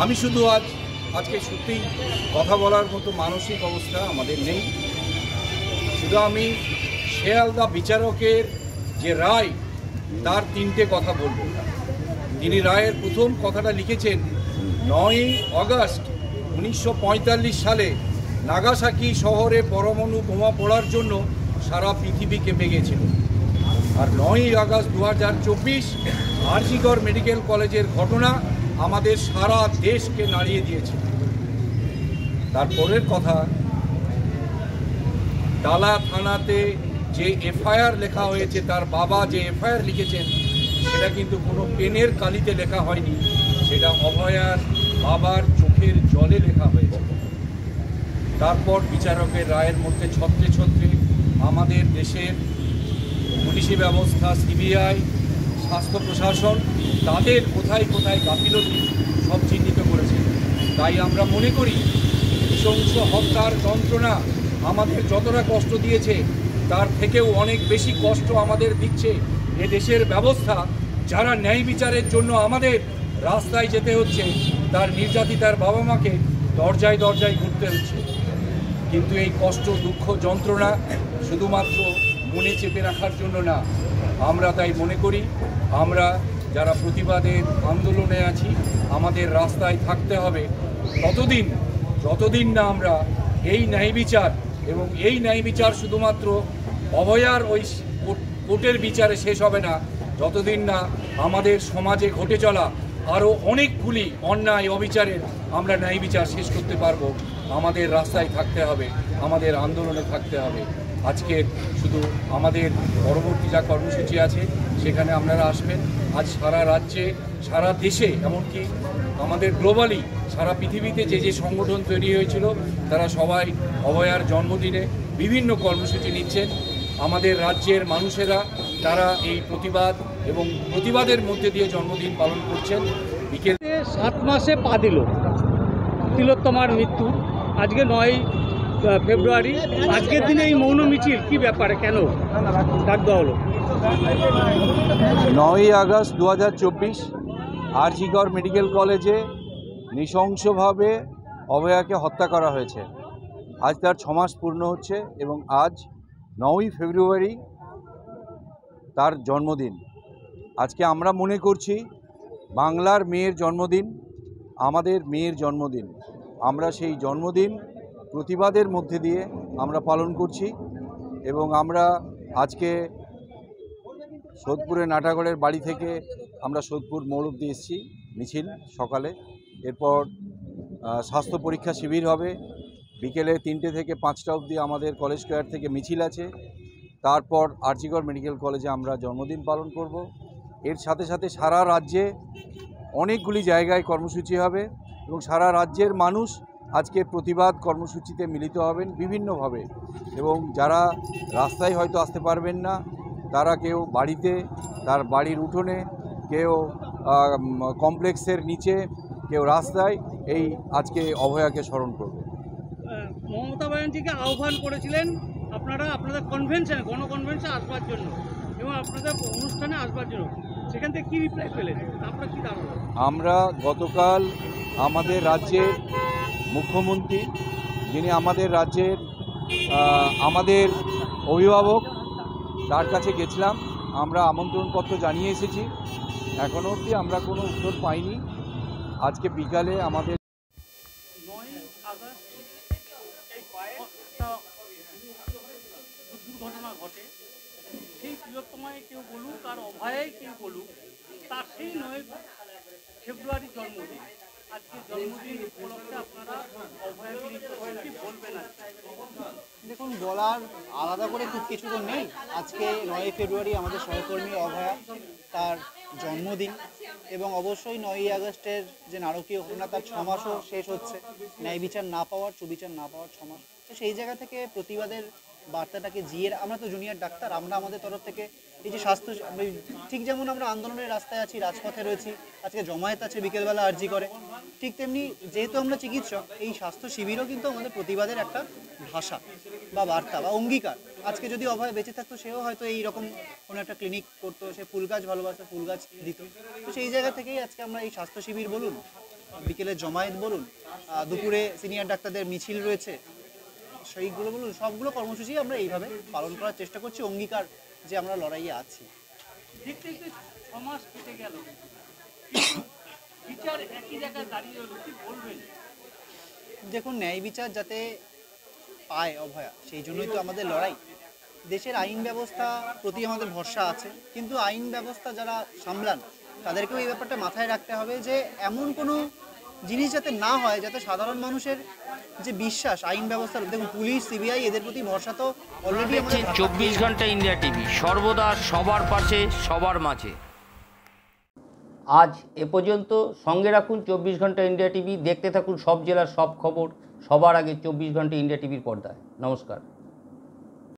আমি শুধু আজকে সত্যিই কথা বলার মতো মানসিক অবস্থা আমাদের নেই। শুধু আমি শিয়ালদা বিচারকের যে রায় তার তিনটে কথা বলবো। তিনি রায়ের প্রথম কথাটা লিখেছেন 9ই আগস্ট 1945 সালে নাগাসাকি শহরে পরমাণু বোমা পড়ার জন্য সারা পৃথিবী কেঁপে গেছিল। আর 9ই আগস্ট 2024 আরজিকর মেডিকেল কলেজের ঘটনা আমাদের সারা দেশকে নাড়িয়ে দিয়েছে। তারপরের কথা, ডালা থানাতে যে এফআইআর লেখা হয়েছে, তার বাবা যে এফআইআর লিখেছেন সেটা কিন্তু কোনো পেনের কালিতে লেখা হয়নি, সেটা অভয়ার বাবার চোখের জলে লেখা হয়েছে। তারপর বিচারকের রায়ের মধ্যে ছত্রে ছত্রে আমাদের দেশের পুলিশি ব্যবস্থা, সিবিআই, স্বাস্থ্য প্রশাসন তাদের কোথায় কোথায় গাফিলতি সব চিহ্নিত করেছে। তাই আমরা মনে করি নৃশংস হত্যার যন্ত্রণা আমাদের যতটা কষ্ট দিয়েছে তার থেকেও অনেক বেশি কষ্ট আমাদের দিচ্ছে এ দেশের ব্যবস্থা। যারা ন্যায় বিচারের জন্য আমাদের রাস্তায় যেতে হচ্ছে, তার নির্যাতিতার বাবা মাকে দরজায় দরজায় ঘুরতে হচ্ছে। কিন্তু এই কষ্ট, দুঃখ, যন্ত্রণা শুধুমাত্র মনে চেপে রাখার জন্য না। আমরা তাই মনে করি আমরা যারা প্রতিবাদের আন্দোলনে আছি, আমাদের রাস্তায় থাকতে হবে যতদিন না আমরা এই ন্যায় বিচার, এবং এই ন্যায় বিচার শুধুমাত্র অভয়ার ওই কোর্টের বিচারে শেষ হবে না, যতদিন না আমাদের সমাজে ঘটে চলা আরও অনেকগুলি অন্যায় অবিচারের আমরা ন্যায় বিচার শেষ করতে পারবো। আমাদের রাস্তায় থাকতে হবে, আমাদের আন্দোলনে থাকতে হবে। আজকে শুধু আমাদের পরবর্তী যা কর্মসূচি আছে সেখানে আপনারা আসবেন। আজ সারা রাজ্যে, সারা দেশে, এমনকি আমাদের গ্লোবালি সারা পৃথিবীতে যে যে সংগঠন তৈরি হয়েছিল তারা সবাই অভয়ার জন্মদিনে বিভিন্ন কর্মসূচি নিচ্ছেন। আমাদের রাজ্যের মানুষেরা তারা এই প্রতিবাদ এবং প্রতিবাদের মধ্যে দিয়ে জন্মদিন পালন করছেন। বিকেলে 7 মাসে পা দিল তিলোত্তমার মৃত্যু, আজকে 9ই ফেব্রুয়ারি, আজকের দিনে এই মৌন মিছিল কি ব্যাপারে, কেন ডাক দেওয়া হলো? 9ই আগস্ট 2024 আরজিকর মেডিকেল কলেজে নৃশংসভাবে অভয়াকে হত্যা করা হয়েছে। আজ তার 6 মাস পূর্ণ হচ্ছে এবং আজ 9ই ফেব্রুয়ারি তার জন্মদিন। আজকে আমরা মনে করছি বাংলার মেয়ের জন্মদিন, আমাদের মেয়ের জন্মদিন। আমরা সেই জন্মদিন প্রতিবাদের মধ্যে দিয়ে আমরা পালন করছি এবং আমরা আজকে সোদপুরের নাটাগড়ের বাড়ি থেকে আমরা সোদপুর মোড় অব্দি এসেছি মিছিল সকালে। এরপর স্বাস্থ্য পরীক্ষা শিবির হবে, বিকেলে 3টে থেকে 5টা অবধি আমাদের কলেজ স্কোয়ার থেকে মিছিল আছে। তারপর আরজিকর মেডিকেল কলেজে আমরা জন্মদিন পালন করব। এর সাথে সাথে সারা রাজ্যে অনেকগুলি জায়গায় কর্মসূচি হবে এবং সারা রাজ্যের মানুষ আজকে প্রতিবাদ কর্মসূচিতে মিলিত হবেন বিভিন্নভাবে। এবং যারা রাস্তায় হয়তো আসতে পারবেন না, তারা কেউ বাড়িতে, তার বাড়ির উঠোনে, কেউ কমপ্লেক্সের নিচে, কেউ রাস্তায় এই আজকে অভয়াকে স্মরণ করবে। মমতা ব্যানার্জিকে আহ্বান করেছিলেন আপনারা আপনাদের কনভেনশনে, গণকনভেনশনে আসবার জন্য এবং আপনাদের অনুষ্ঠানে আসবার জন্য, সেখান থেকে কী রিপ্লাই পেলেন, আপনারা কী দাঁড়ালো? আমরা গতকাল আমাদের রাজ্যের মুখ্যমন্ত্রী, যিনি আমাদের রাজ্যের আমাদের অভিভাবক, তার কাছে গেছিলাম। আমরা আমন্ত্রণপত্র জানিয়ে এসেছি, এখনও অবধি আমরা কোনো উত্তর পাইনি। আজকে বিকালে আমাদের 9ই আগস্ট এই একটা দুর্ঘটনা ঘটে, সেই তিলোত্তমায় কেউ বলুক আর অভয়ায় কেউ বলুক, তার সেই 9ই ফেব্রুয়ারি জন্মদিন। আজকে জন্মদিন উপলক্ষে আপনারা অভয়াকে কি বলবেন? দেখুন, বলার আলাদা করে খুব কিছু তো নেই। আজকে 9ই ফেব্রুয়ারি আমাদের সহকর্মী অভয়া, তার জন্মদিন, এবং অবশ্যই 9ই আগস্টের যে নারকীয় ঘটনা তার 6 মাসও শেষ হচ্ছে, ন্যায় বিচার না পাওয়ার, সুবিচার না পাওয়ার 6 মাস। তো সেই জায়গা থেকে প্রতিবাদের বার্তাটাকে জিয়ে, আমরা তো জুনিয়র ডাক্তার, আমরা আমাদের তরফ থেকে এই যে স্বাস্থ্য, ঠিক যেমন আমরা আন্দোলনের রাস্তায় আছি, রাজপথে রয়েছি, আজকে জমায়েত আছে বিকেলবেলা আরজি করে, ঠিক তেমনি যেহেতু আমরা চিকিৎসক, এই স্বাস্থ্য শিবিরও কিন্তু আমাদের প্রতিবাদের একটা ভাষা বা বার্তা বা অঙ্গীকার। আজকে যদি অভয় বেঁচে থাকতো, সেও হয়তো এইরকম কোনো একটা ক্লিনিক করতো, সে ফুল গাছ ভালোবাসে, ফুল গাছ দিত। তো সেই জায়গা থেকেই আজকে আমরা এই স্বাস্থ্য শিবির বলুন, বিকেলে জমায়েত বলুন, দুপুরে সিনিয়র ডাক্তারদের মিছিল রয়েছে, সেইগুলো বলুন, সবগুলো কর্মসূচি আমরা এইভাবে পালন করার চেষ্টা করছি, অঙ্গীকার যে আমরা লড়াইয়ে আছি। দেখতে দেখতে 6 মাস কেটে গেল, কিন্তু বিচার একই জায়গায় দাঁড়িয়ে রইল, কি বলবেন? দেখুন, ন্যায় বিচার যাতে পায় অভয়া, সেই জন্যই তো আমাদের লড়াই। দেশের আইন ব্যবস্থা প্রতি আমাদের ভরসা আছে, কিন্তু আইন ব্যবস্থা যারা সামলান তাদেরকেও এই ব্যাপারটা মাথায় রাখতে হবে যে এমন কোনো জিনিস যাতে না হয়, যাতে সাধারণ মানুষের যে বিশ্বাস আইন ব্যবস্থার, দেখুন পুলিশ, সিবিআই, এদের প্রতি ভরসা তো অলরেডি আমাদের 24 ঘন্টা ইন্ডিয়া টিভি, সর্বদা সবার পাশে, সবার মাঝে। আজ এ পর্যন্ত। সঙ্গে রাখুন 24 ঘন্টা ইন্ডিয়া টিভি, দেখতে থাকুন সব জেলার সব খবর সবার আগে 24 ঘন্টা ইন্ডিয়া টিভির পর্দায়। নমস্কার।